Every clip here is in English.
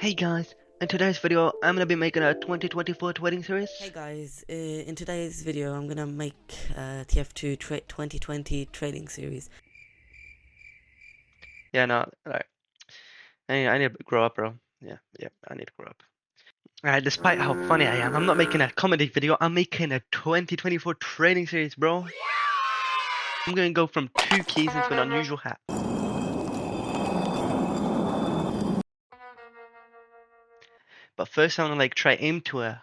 Hey guys, in today's video I'm gonna be making a 2024 trading series. Hey guys, in today's video I'm gonna make TF2 2020 trading series. Yeah, no, alright. I need to grow up, bro. Yeah, I need to grow up. Alright, despite how funny I am, I'm not making a comedy video, I'm making a 2024 trading series, bro. I'm gonna go from 2 keys into an unusual hat. But first I'm gonna try aim to an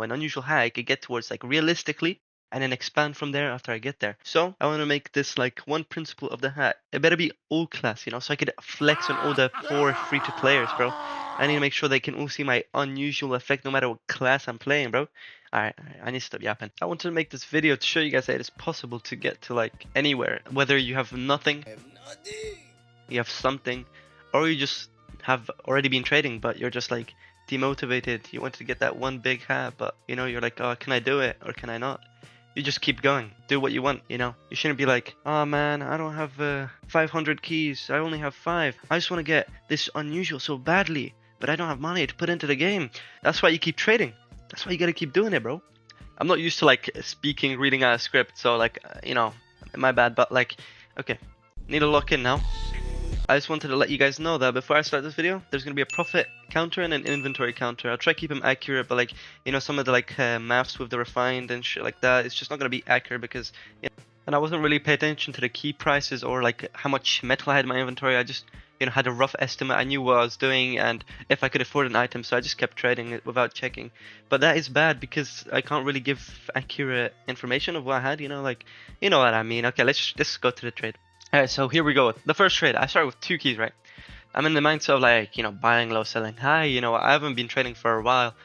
unusual hat I could get towards realistically and then expand from there after I get there. So I want to make this one principle of the hat. It better be all class, so I could flex on all the 4 free to players, bro. I need to make sure they can all see my unusual effect no matter what class I'm playing, bro. Alright, I need to stop yapping. I wanted to make this video to show you guys that it's possible to get to anywhere. Whether you have nothing, you have something, or you just have already been trading but you're just demotivated. You want to get that one big hat, but you're like, oh, can I do it or can I not? You just keep going, do what you want. You shouldn't be like, oh man, I don't have 500 keys, I only have 5. I just want to get this unusual so badly, but I don't have money to put into the game. That's why you keep trading. That's why you gotta keep doing it, bro. I'm not used to speaking, reading out a script, so my bad, but okay, need to lock in now. I just wanted to let you guys know that before I start this video, there's going to be a profit counter and an inventory counter. I'll try to keep them accurate, but some of the maths with the refined and shit like that, it's just not going to be accurate because, and I wasn't really paying attention to the key prices or how much metal I had in my inventory. I just, had a rough estimate. I knew what I was doing and if I could afford an item, so I just kept trading it without checking. But that is bad because I can't really give accurate information of what I had, you know what I mean. Okay, let's go to the trade. Alright, so here we go. The first trade, I started with 2 keys, right? I'm in the mindset of buying low, selling high. I haven't been trading for a while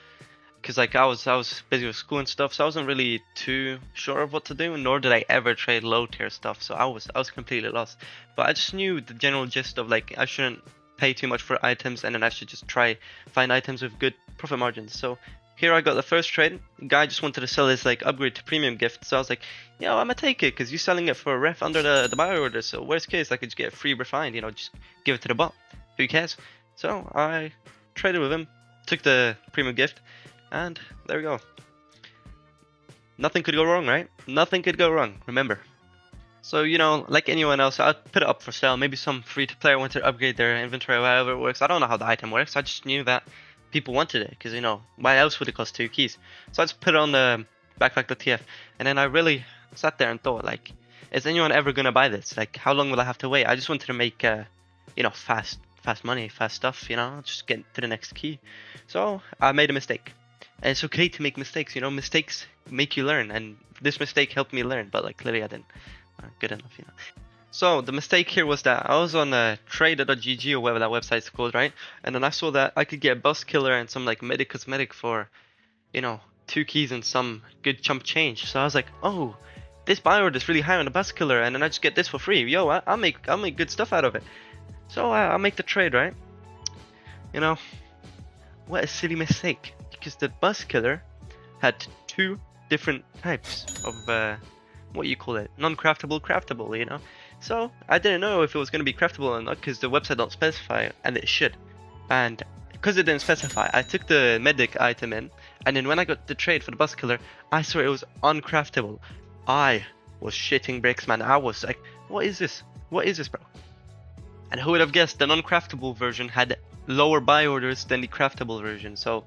because I was busy with school and stuff, so I wasn't really too sure of what to do, nor did I ever trade low tier stuff, so I was completely lost. But I just knew the general gist of I shouldn't pay too much for items and then I should just try find items with good profit margins. So here I got the first trade. The guy just wanted to sell his upgrade to premium gift, so I was like, I'm gonna take it because you're selling it for a ref under the buy order. So worst case, I could just get a free refined, just give it to the bot. Who cares? So I traded with him, took the premium gift, and there we go. Nothing could go wrong, right? Nothing could go wrong. Remember. So like anyone else, I'd put it up for sale. Maybe some free to player wanted to upgrade their inventory, or however it works. I don't know how the item works. I just knew that people wanted it because why else would it cost 2 keys? So I just put it on the backpack.tf, and then I really sat there and thought is anyone ever gonna buy this? How long will I have to wait? I just wanted to make fast money, fast stuff, just get to the next key. So I made a mistake, and it's okay to make mistakes. Mistakes make you learn, and this mistake helped me learn, but clearly I didn't good enough. So the mistake here was that I was on trader.gg or whatever that website's called, right? And then I saw that I could get Bus Killer and some medic cosmetic for 2 keys and some good chump change. So I was like, oh, this buy order is really high on the Bus Killer, and then I just get this for free. Yo, I'll make good stuff out of it. So I'll make the trade, right? What a silly mistake, because the Bus Killer had 2 different types of what you call it, non-craftable, craftable, So I didn't know if it was going to be craftable or not because the website don't specify, and it should. And because it didn't specify, I took the medic item in, and then when I got the trade for the Bus Killer, I saw it was uncraftable. I was shitting bricks, man. I was like, what is this? What is this, bro? And who would have guessed the non-craftable version had lower buy orders than the craftable version? So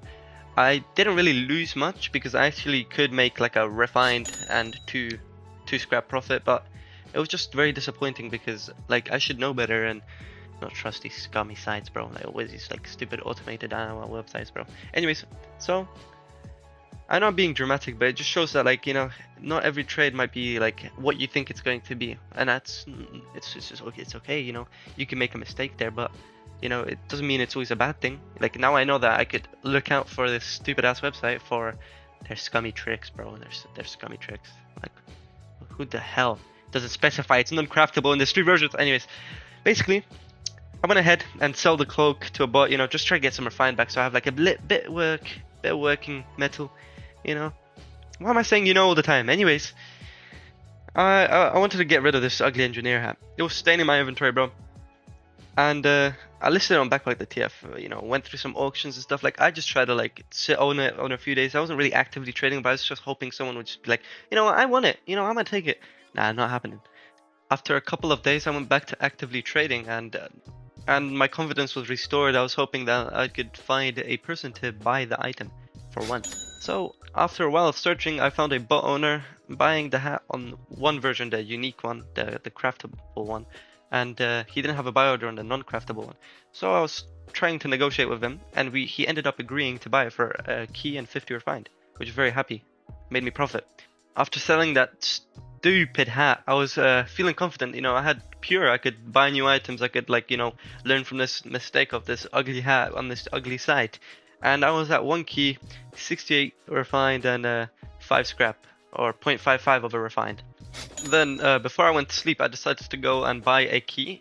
I didn't really lose much because I actually could make a refined and two scrap profit, but it was just very disappointing because I should know better and not trust these scummy sites, bro. Always these stupid automated websites, bro. Anyways, so I know I'm being dramatic, but it just shows that not every trade might be what you think it's going to be, and it's just okay. It's okay, you can make a mistake there, but it doesn't mean it's always a bad thing. Now I know that I could look out for this stupid ass website for their scummy tricks, bro. Their scummy tricks. Who the hell doesn't specify it's non-craftable in the 3 versions? Anyways, basically, I went ahead and sell the cloak to a bot. Just try to get some refined back, so I have a bit of working metal. Why am I saying all the time? Anyways, I wanted to get rid of this ugly engineer hat. It was staying in my inventory, bro. And I listed it on Backpack the TF, went through some auctions and stuff. Like, I just tried to like sit on it on a few days. I wasn't really actively trading, but I was just hoping someone would just be like, you know what, I want it. I'm gonna take it. Nah, not happening. After a couple of days, I went back to actively trading, and my confidence was restored. I was hoping that I could find a person to buy the item for once. So after a while of searching, I found a bot owner buying the hat on one version, the unique one, the craftable one, and he didn't have a buy order on the non-craftable one. So I was trying to negotiate with him, and he ended up agreeing to buy it for a key and 50 refined, which is very happy. Made me profit. After selling that stupid hat, I was feeling confident. I had pure. I could buy new items. I could learn from this mistake of this ugly hat on this ugly site. And I was at 1 key, 68 refined, and 5 scrap, or 0.55 of a refined. Then before I went to sleep, I decided to go and buy a key,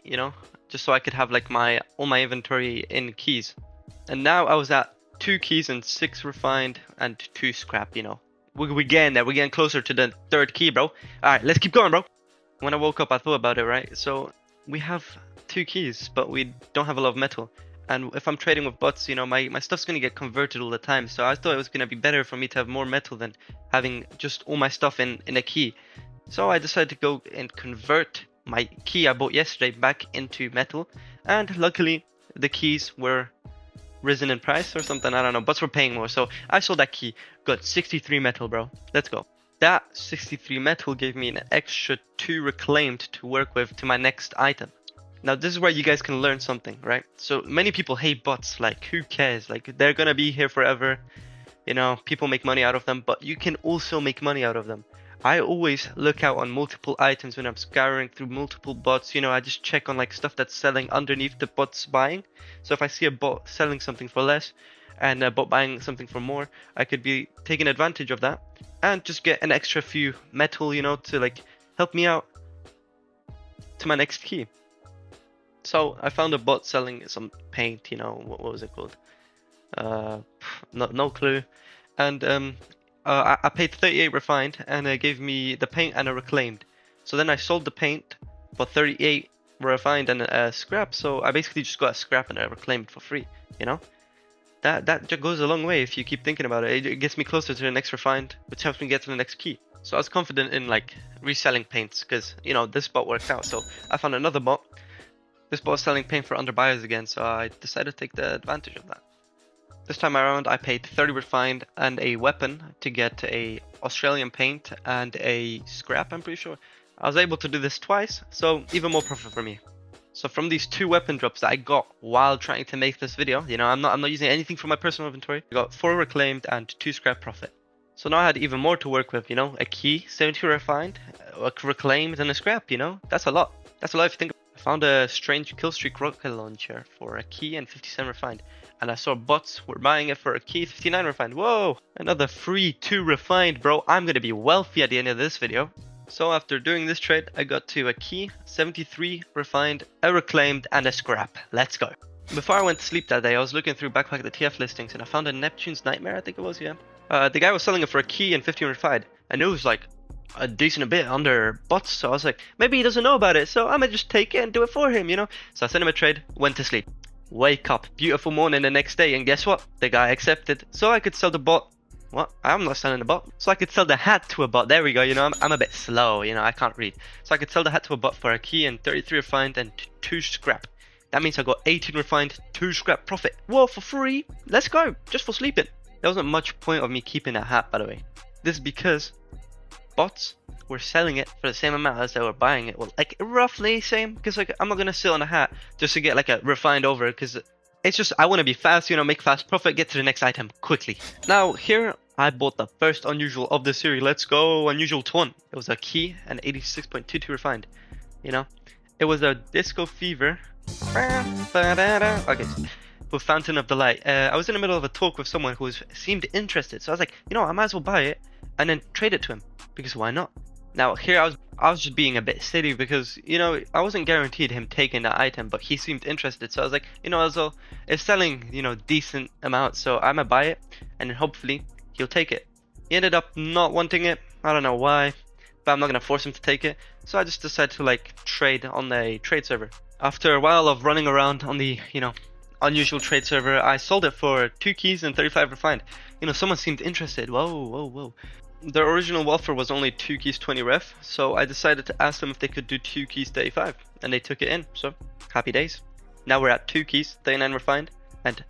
just so I could have like all my inventory in keys. And now I was at 2 keys and 6 refined and 2 scrap. We're getting there. We're getting closer to the 3rd key, bro. All right, let's keep going, bro. When I woke up, I thought about it, right? So we have 2 keys, but we don't have a lot of metal. And if I'm trading with bots, my stuff's going to get converted all the time. So I thought it was going to be better for me to have more metal than having just all my stuff in a key. So I decided to go and convert my key I bought yesterday back into metal. And luckily, the keys were risen in price or something. I don't know. Bots were paying more. So I sold that key. Got 63 metal, bro. Let's go. That 63 metal gave me an extra 2 reclaimed to work with to my next item. Now this is where you guys can learn something, right? So many people hate bots, like who cares? Like they're gonna be here forever. People make money out of them, but you can also make money out of them. I always look out on multiple items when I'm scouring through multiple bots. I just check on like stuff that's selling underneath the bot's buying. So if I see a bot selling something for less and a bot buying something for more, I could be taking advantage of that and just get an extra few metal, to like help me out to my next key. So I found a bot selling some paint, what was it called? No clue. And I paid 38 refined, and it gave me the paint and a reclaimed. So then I sold the paint for 38 refined and a scrap. So I basically just got a scrap and a reclaimed for free. That just goes a long way if you keep thinking about it. It gets me closer to the next refined, which helps me get to the next key. So I was confident in like reselling paints because this bot worked out. So I found another bot. This bot was selling paint for underbuyers again, so I decided to take the advantage of that. This time around, I paid 30 refined and a weapon to get a Australian paint and a scrap, I'm pretty sure. I was able to do this twice, so even more profit for me. So from these 2 weapon drops that I got while trying to make this video, I'm not using anything from my personal inventory. I got 4 reclaimed and 2 scrap profit. So now I had even more to work with, a key, 72 refined, a reclaimed, and a scrap, That's a lot. That's a lot if you think about it. I found a strange killstreak rocket launcher for a key and 57 refined. And I saw bots were buying it for a key, 59 refined. Whoa! Another free 2 refined, bro. I'm gonna be wealthy at the end of this video. So after doing this trade, I got to a key, 73 refined, a reclaimed, and a scrap. Let's go. Before I went to sleep that day, I was looking through Backpack the TF listings, and I found a Neptune's Nightmare, I think it was, yeah. The guy was selling it for a key and 15 refined. And it was like a decent bit under bots, so I was like, maybe he doesn't know about it, so I'm gonna just take it and do it for him, So I sent him a trade, went to sleep. Wake up, beautiful morning the next day, and guess what? The guy accepted, so I could sell the bot. What? I'm not selling the bot. So I could sell the hat to a bot. There we go, I'm a bit slow, I can't read. So I could sell the hat to a bot for a key and 33 refined and 2 scrap. That means I got 18 refined, 2 scrap profit. Whoa, for free? Let's go, just for sleeping. There wasn't much point of me keeping that hat, by the way. This is because bots were selling it for the same amount as they were buying it. Well, like roughly same, because like I'm not gonna sit on a hat just to get like a refined over, because it's just I want to be fast, make fast profit, get to the next item quickly. Now here I bought the first unusual of the series. Let's go, unusual taunt. It was a key and 86.22 refined. It was a Disco Fever. Okay. With Fountain of the Light. I was in the middle of a talk with someone who seemed interested, so I was like, I might as well buy it and then trade it to him, because why not? Now here I was just being a bit silly because I wasn't guaranteed him taking that item, but he seemed interested, so I was like, as well, it's selling decent amounts, so I'm gonna buy it and then hopefully he'll take it. He ended up not wanting it. I don't know why, but I'm not gonna force him to take it, so I just decided to like trade on the trade server. After a while of running around on the, unusual trade server, I sold it for 2 keys and 35 refined. Someone seemed interested. Whoa, whoa, whoa. The original offer was only 2 keys 20 ref, so I decided to ask them if they could do 2 keys 35, and they took it in, so happy days. Now we're at 2 keys 39 refined, and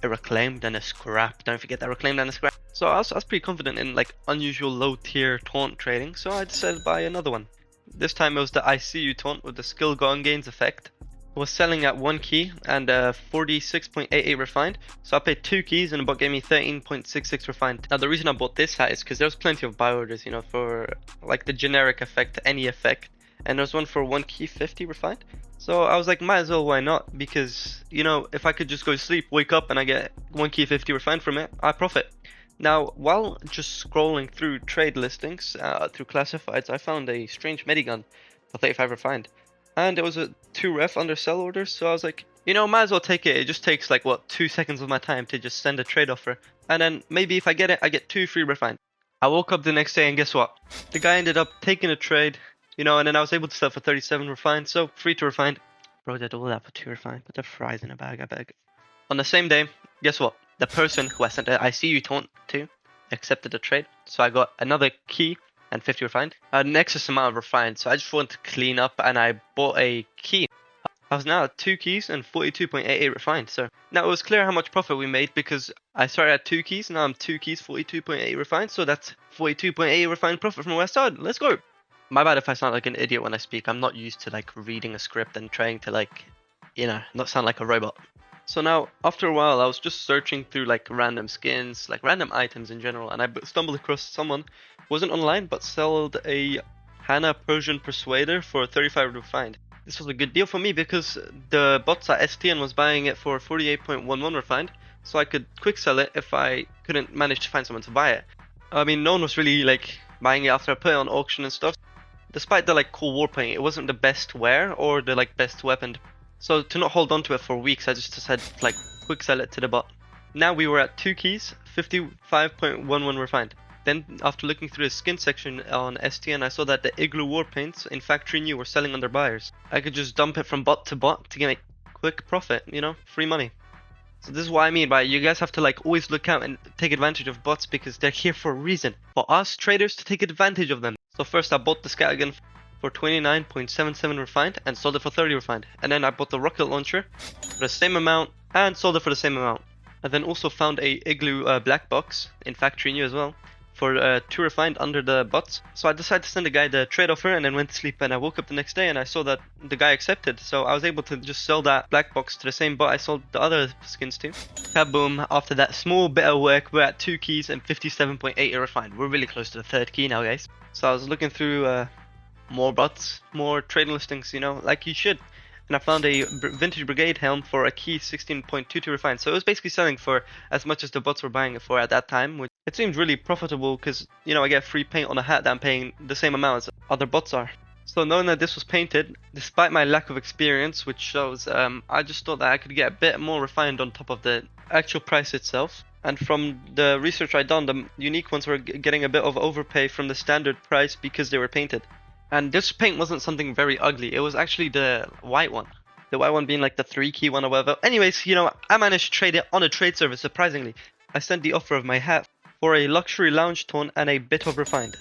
a reclaimed and a scrap. Don't forget that reclaimed and a scrap. So I was pretty confident in like unusual low tier taunt trading, so I decided to buy another one. This time it was the I see you taunt with the skill gone gains effect. It was selling at 1 key and 46.88 refined, so I paid 2 keys and the bot gave me 13.66 refined. Now the reason I bought this hat is because there's plenty of buy orders, for like the generic effect, any effect, and there's one for 1 key 50 refined. So I was like, might as well, why not? Because, if I could just go to sleep, wake up and I get 1 key 50 refined from it, I profit. Now, while just scrolling through trade listings, through classifieds, I found a strange medigun for 35 refined. And it was a 2 ref under sell order, so I was like, might as well take it. It just takes like, 2 seconds of my time to just send a trade offer. And then maybe if I get it, I get 2 free refined. I woke up the next day and guess what? The guy ended up taking a trade, and then I was able to sell for 37 refined, so free to refined. Bro, did all that for 2 refined. Put the fries in a bag, I beg. On the same day, guess what? The person who I sent the I see you taunt to accepted the trade, so I got another key and 50 refined. I had an excess amount of refined, so I just wanted to clean up and I bought a key. I was now at 2 keys and 42.88 refined, so now it was clear how much profit we made because I started at 2 keys, now I'm 2 keys, 42.8 refined, so that's 42.8 refined profit from where I started. Let's go! My bad if I sound like an idiot when I speak. I'm not used to like reading a script and trying to like, not sound like a robot. So now, after a while, I was just searching through like random skins, like random items in general, and I stumbled across someone who wasn't online but sold a Hana Persian Persuader for 35 refined. This was a good deal for me because the bots at STN was buying it for 48.11 refined, so I could quick sell it if I couldn't manage to find someone to buy it. I mean, no one was really like buying it after I put it on auction and stuff. Despite the like cool warpaint, it wasn't the best wear or the like best weapon. So to not hold on to it for weeks, I just decided to like quick sell it to the bot. Now we were at 2 keys, 55.11 refined. Then after looking through the skin section on STN, I saw that the Igloo warpaints in factory new were selling on their buyers. I could just dump it from bot to bot to get a quick profit, free money. So this is what I mean by you guys have to like always look out and take advantage of bots because they're here for a reason. For us traders to take advantage of them. So first I bought the Scattergun for 29.77 refined and sold it for 30 refined. And then I bought the rocket launcher for the same amount and sold it for the same amount. I then also found a Igloo black box in factory new as well for 2 refined under the bots. So I decided to send the guy the trade offer and then went to sleep, and I woke up the next day and I saw that the guy accepted. So I was able to just sell that black box to the same bot I sold the other skins to. Kaboom, after that small bit of work, we're at 2 keys and 57.8 refined. We're really close to the 3rd key now, guys. So I was looking through more bots, more trading listings, like you should. And I found a vintage brigade helm for a key 16.22 refined. So it was basically selling for as much as the bots were buying it for at that time, which it seemed really profitable because, I get free paint on a hat that I'm paying the same amount as other bots are. So knowing that this was painted, despite my lack of experience, which shows, I just thought that I could get a bit more refined on top of the actual price itself. And from the research I done, the unique ones were getting a bit of overpay from the standard price because they were painted. And this paint wasn't something very ugly. It was actually the white one. The white one being like the 3 key one or whatever. Anyways, I managed to trade it on a trade server, surprisingly. I sent the offer of my hat for a luxury lounge taunt and a bit of refined.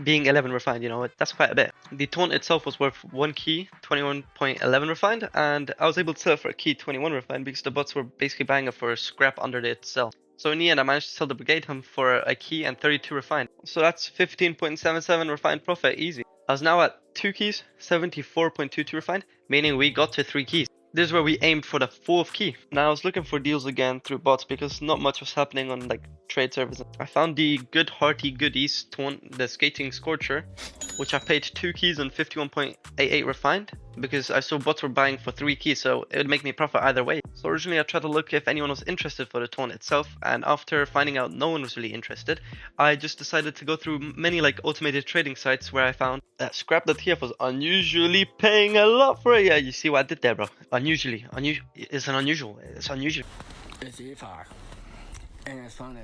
Being 11 refined, that's quite a bit. The taunt itself was worth 1 key, 21.11 refined, and I was able to sell it for a key 21 refined because the bots were basically buying it for a scrap under it itself. So in the end, I managed to sell the brigade helm for a key and 32 refined. So that's 15.77 refined profit, easy. I was now at 2 keys, 74.22 refined, meaning we got to 3 keys. This is where we aimed for the 4th key. Now I was looking for deals again through bots because not much was happening on like trade servers. I found the Good Hearty Goodies taunt, the Skating Scorcher, which I paid 2 keys and 51.88 refined because I saw bots were buying for 3 keys, so it would make me profit either way. So originally I tried to look if anyone was interested for the taunt itself, and after finding out no one was really interested, I just decided to go through many like automated trading sites where I found that Scrap.tf was unusually paying a lot for it. Yeah, you see what I did there, bro. Unusual. It's unusual. It's It's far, and it's funny.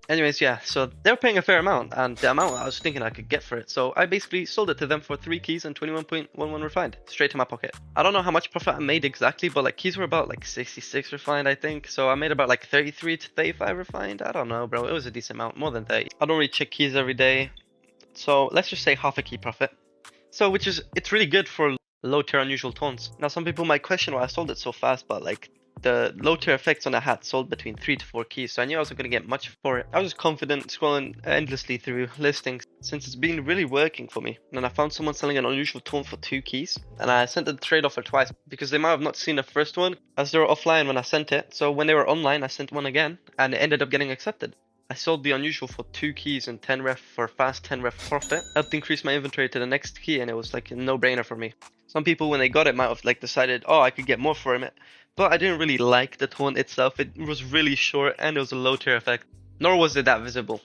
Anyways, yeah, so they were paying a fair amount, and the amount I was thinking I could get for it. So I basically sold it to them for 3 keys and 21.11 refined, straight to my pocket. I don't know how much profit I made exactly, but like keys were about like 66 refined, I think. So I made about like 33 to 35 refined. I don't know, bro. It was a decent amount, more than 30. I don't really check keys every day. So let's just say half a key profit. So which is, it's really good for low tier unusual taunts. Now some people might question why I sold it so fast, but like the low tier effects on the hat sold between 3 to 4 keys, so I knew I wasn't going to get much for it. I was just confident scrolling endlessly through listings since it's been really working for me. And I found someone selling an unusual taunt for 2 keys, and I sent the trade offer twice because they might have not seen the first one as they were offline when I sent it. So when they were online, I sent one again, and it ended up getting accepted. I sold the unusual for 2 keys and 10 ref for fast 10 ref profit. Helped increase my inventory to the next key, and it was like a no-brainer for me. Some people when they got it might have like decided, oh, I could get more from it. But I didn't really like the taunt itself. It was really short and it was a low tier effect. Nor was it that visible.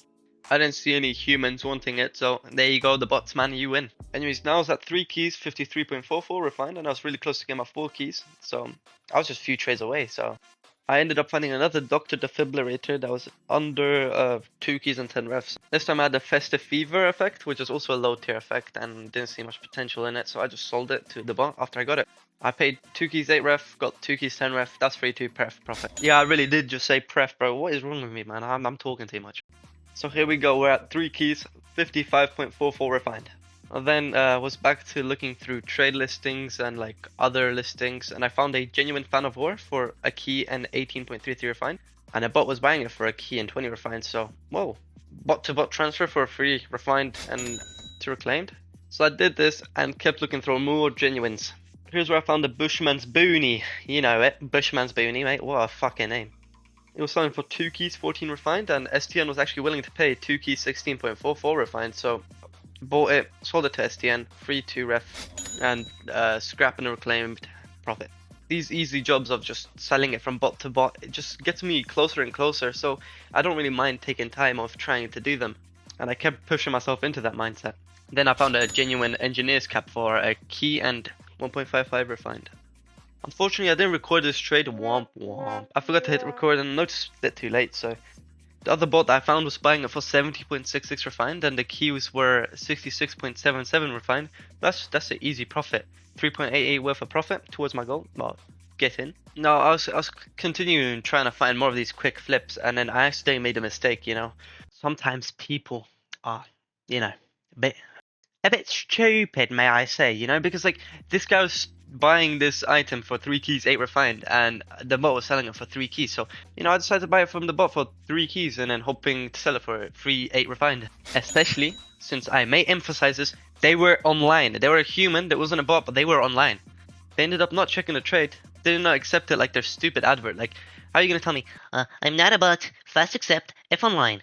I didn't see any humans wanting it, so there you go, the bots, man, you win. Anyways, now I was at 3 keys, 53.44 refined, and I was really close to getting my 4 keys. So I was just a few trades away, so I ended up finding another Doctor Defibrillator that was under 2 keys and 10 refs. This time I had the Festive Fever effect, which is also a low tier effect and didn't see much potential in it, so I just sold it to the bot after I got it. I paid 2 keys 8 ref, got 2 keys 10 ref, that's 32 pref profit. Yeah, I really did just say pref, bro. What is wrong with me, man? I'm talking too much. So here we go, we're at 3 keys, 55.44 refined. I then was back to looking through trade listings and like other listings, and I found a genuine fan of war for a key and 18.33 refined, and a bot was buying it for a key and 20 refined. So whoa, bot to bot transfer for a free refined and 2 reclaimed. So I did this and kept looking through more genuines. Here's where I found the Bushman's Boonie. You know it, Bushman's Boonie, mate. What a fucking name. It was selling for 2 keys 14 refined, and STN was actually willing to pay 2 keys 16.44 refined, so bought it, sold it to STN, free 2 ref, and scrapping a reclaimed profit. These easy jobs of just selling it from bot to bot, it just gets me closer and closer, so I don't really mind taking time off trying to do them. And I kept pushing myself into that mindset. Then I found a genuine engineer's cap for a key and 1.55 refined. Unfortunately, I didn't record this trade. Womp womp. I forgot to hit record and noticed it too late, so the other bot that I found was buying it for 70.66 refined, and the keys were 66.77 refined. That's an easy profit. 3.88 worth of profit towards my goal. Well, get in. No, I was continuing trying to find more of these quick flips, and then I accidentally made a mistake. You know, sometimes people are, you know, a bit stupid, may I say, you know, because like this guy was buying this item for 3 keys 8 refined, and the bot was selling it for 3 keys. So you know, I decided to buy it from the bot for 3 keys and then hoping to sell it for free 8 refined. Especially since I may emphasize this, they were online. They were a human that wasn't a bot, but they were online. They ended up not checking the trade. They did not accept it like their stupid advert. Like, how are you gonna tell me, I'm not a bot, fast accept if online,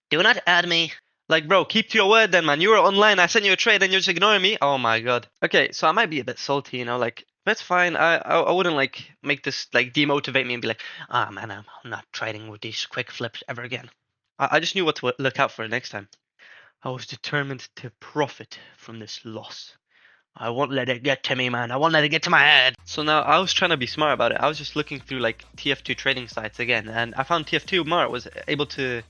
do not add me? Like, bro, keep to your word then, man. You were online, I sent you a trade and you're just ignoring me? Oh my god. Okay, so I might be a bit salty, you know, like, that's fine. I wouldn't, like, make this, like, demotivate me and be like, ah, man, I'm not trading with these quick flips ever again. I just knew what to look out for next time. I was determined to profit from this loss. I won't let it get to me, man. I won't let it get to my head. So now I was trying to be smart about it. I was just looking through, like, TF2 trading sites again, and I found TF2 Mart was able to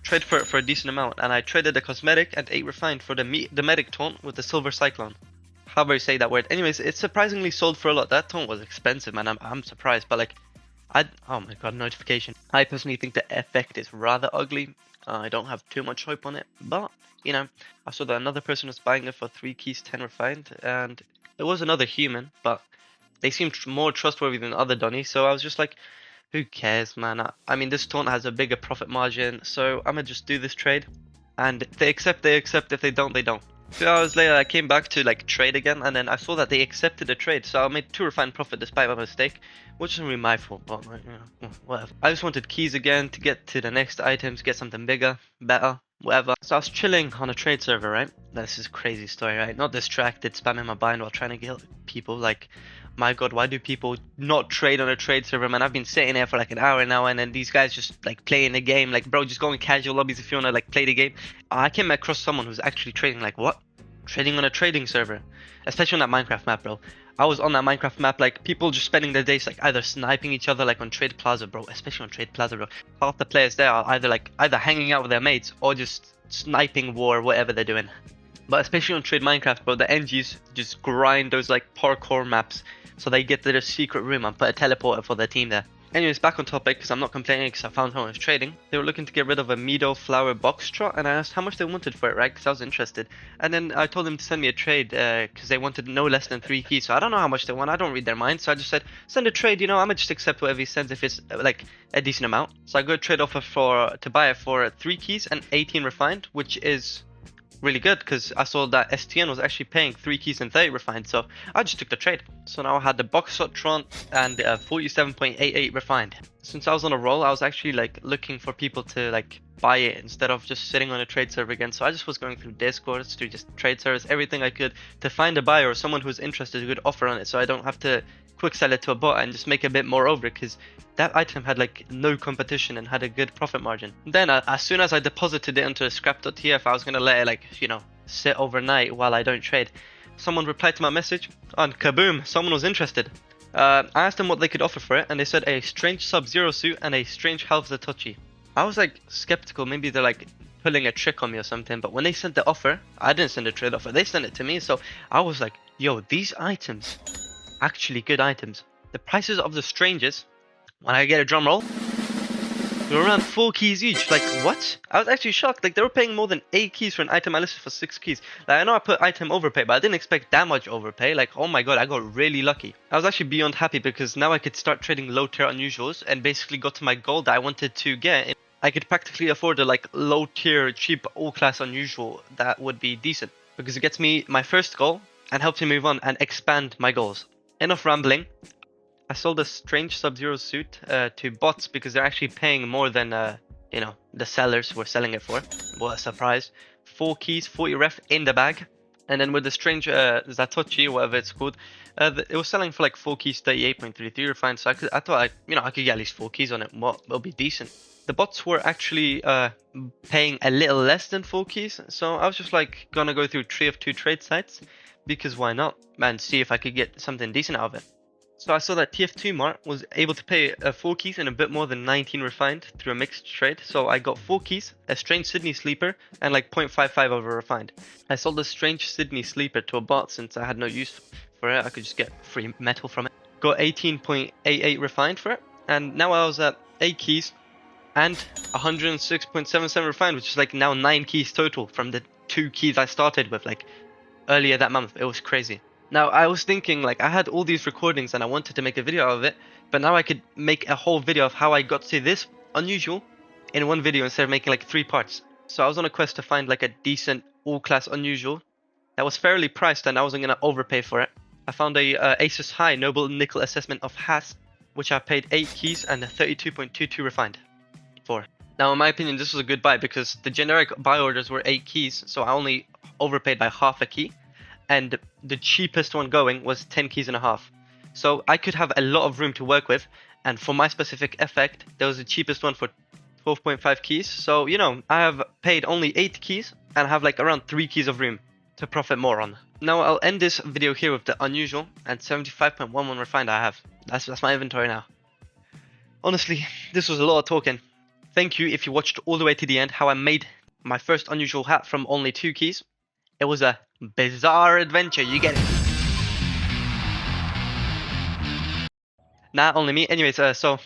trade for a decent amount, and I traded the cosmetic and 8 refined for the medic taunt with the silver cyclone. However you say that word. Anyways, it surprisingly sold for a lot. That taunt was expensive, man. I'm surprised, but like, oh my god, notification. I personally think the effect is rather ugly. I don't have too much hope on it, but you know, I saw that another person was buying it for 3 keys 10 refined, and it was another human, but they seemed more trustworthy than other Donnies, so I was just like, who cares, man? I mean, this taunt has a bigger profit margin, so I'm gonna just do this trade. And if they accept, they accept. If they don't, they don't. 2 hours later, I came back to like trade again, and then I saw that they accepted the trade, so I made 2 refined profit despite my mistake, which isn't really my fault, but like, you know, whatever. I just wanted keys again to get to the next items, get something bigger, better, whatever. So I was chilling on a trade server, right? This is a crazy story, right? Not distracted, spamming my bind while trying to kill people. Like, my god, why do people not trade on a trade server, man? I've been sitting there for like an hour now, and then these guys just like playing the game. Like, bro, just go in casual lobbies if you wanna like play the game. I came across someone who's actually trading. Like, what? Trading on a trading server, especially on that Minecraft map, bro. I was on that Minecraft map, like people just spending their days like either sniping each other, like on Trade Plaza, bro. Especially on Trade Plaza, bro. Half the players there are either hanging out with their mates or just sniping war, whatever they're doing. But especially on Trade Minecraft, bro, the NGs just grind those like parkour maps so they get to their secret room and put a teleporter for their team there. Anyways, back on topic, because I'm not complaining because I found someone was trading. They were looking to get rid of a Meadow Flower box trot, and I asked how much they wanted for it, right? Because I was interested. And then I told them to send me a trade because they wanted no less than 3 keys. So I don't know how much they want. I don't read their mind. So I just said, send a trade, you know, I'm going to just accept whatever he sends if it's like a decent amount. So I got a trade offer to buy it for 3 keys and 18 refined, which is really good because I saw that STN was actually paying 3 keys and 30 refined, so I just took the trade. So now I had the box shot Tron and 47.88 refined. Since I was on a roll, I was actually like looking for people to like buy it instead of just sitting on a trade server again. So I just was going through Discords to just trade servers, everything I could to find a buyer or someone who's interested, who could offer on it, so I don't have to quick sell it to a bot and just make a bit more over it, because that item had like no competition and had a good profit margin. Then as soon as I deposited it into scrap.tf, I was gonna let it like, you know, sit overnight while I don't trade. Someone replied to my message and kaboom, someone was interested. I asked them what they could offer for it, and they said a strange Sub-Zero suit and a strange half Zatochi. I was like skeptical, maybe they're like pulling a trick on me or something, but when they sent the offer, I didn't send a trade offer, they sent it to me, so I was like, yo, these items, actually good items. The prices of the strangers, when I get a drum roll, they're around 4 keys each. Like, what? I was actually shocked. Like, they were paying more than 8 keys for an item I listed for 6 keys. Like, I know I put item overpay, but I didn't expect that much overpay. Like, oh my god, I got really lucky. I was actually beyond happy because now I could start trading low tier unusuals and basically got to my goal that I wanted to get. I could practically afford a like low tier, cheap, all class unusual that would be decent because it gets me my first goal and helps me move on and expand my goals. Enough rambling. I sold a strange Sub-Zero suit to bots because they're actually paying more than you know, the sellers were selling it for. What a surprise. 4 keys, 40 ref in the bag. And then with the strange Zatochi, whatever it's called, it was selling for like 4 keys, 38.33 refined. So I thought I could get at least 4 keys on it. What will be decent. The bots were actually paying a little less than 4 keys. So I was just like gonna go through TF2 trade sites because why not? And see if I could get something decent out of it. So I saw that TF2 Mart was able to pay 4 keys and a bit more than 19 refined through a mixed trade. So I got 4 keys, a strange Sydney sleeper, and like 0.55 of a refined. I sold the strange Sydney sleeper to a bot since I had no use for it. I could just get free metal from it. Got 18.88 refined for it. And now I was at 8 keys and 106.77 refined, which is like now 9 keys total from the 2 keys I started with like earlier that month. It was crazy. Now, I was thinking, like, I had all these recordings and I wanted to make a video out of it, but now I could make a whole video of how I got to this unusual in one video instead of making like 3 parts. So I was on a quest to find like a decent all-class unusual that was fairly priced and I wasn't going to overpay for it. I found a Asus High Noble Nickel Assessment of Haas, which I paid 8 keys and 32.22 refined for. Now, in my opinion, this was a good buy because the generic buy orders were 8 keys, so I only overpaid by half a key. And the cheapest one going was 10 keys and a half. So I could have a lot of room to work with, and for my specific effect, there was the cheapest one for 12.5 keys. So, you know, I have paid only 8 keys and have like around 3 keys of room to profit more on. Now I'll end this video here with the unusual and 75.11 refined I have. That's my inventory now. Honestly, this was a lot of talking. Thank you if you watched all the way to the end how I made my first unusual hat from only 2 keys. It was a bizarre adventure, you get it. Nah, only me. Anyways, so